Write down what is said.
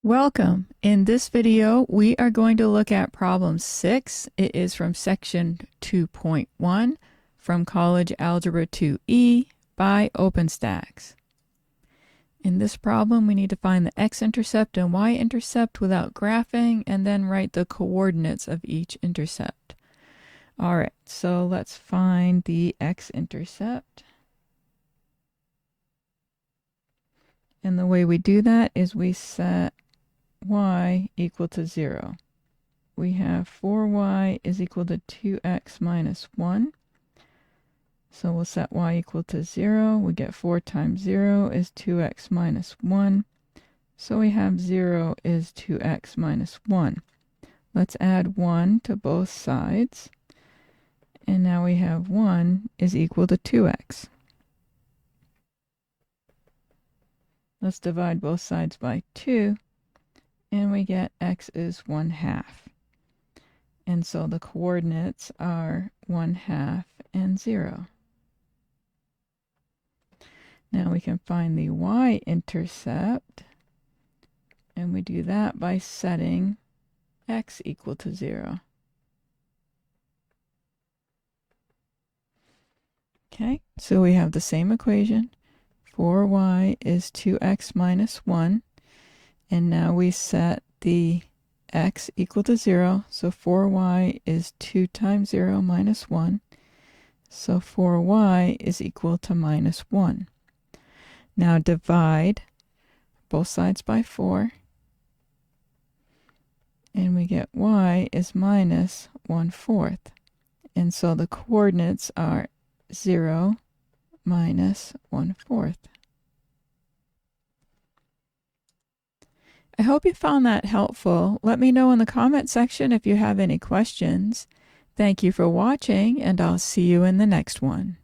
Welcome. In this video, we are going to look at problem 6. It is from section 2.1 from College Algebra 2E by OpenStax. In this problem, we need to find the x-intercept and y-intercept without graphing and then write the coordinates of each intercept. All right, so let's find the x-intercept. And the way we do that is we set y equal to 0. We have 4y is equal to 2x minus 1. So we'll set y equal to 0. We get 4 times 0 is 2x minus 1. So we have 0 is 2x minus 1. Let's add 1 to both sides. And now we have 1 is equal to 2x. Let's divide both sides by 2. And we get x is 1/2. And so the coordinates are 1/2 and 0. Now we can find the y-intercept, and we do that by setting x equal to 0. Okay, so we have the same equation. 4y is 2x minus 1. And now we set the x equal to 0. So 4y is 2 times 0 minus 1. So 4y is equal to minus 1. Now divide both sides by 4. And we get y is minus 1/4. And so the coordinates are 0 minus 1/4. I hope you found that helpful. Let me know in the comment section if you have any questions. Thank you for watching, and I'll see you in the next one.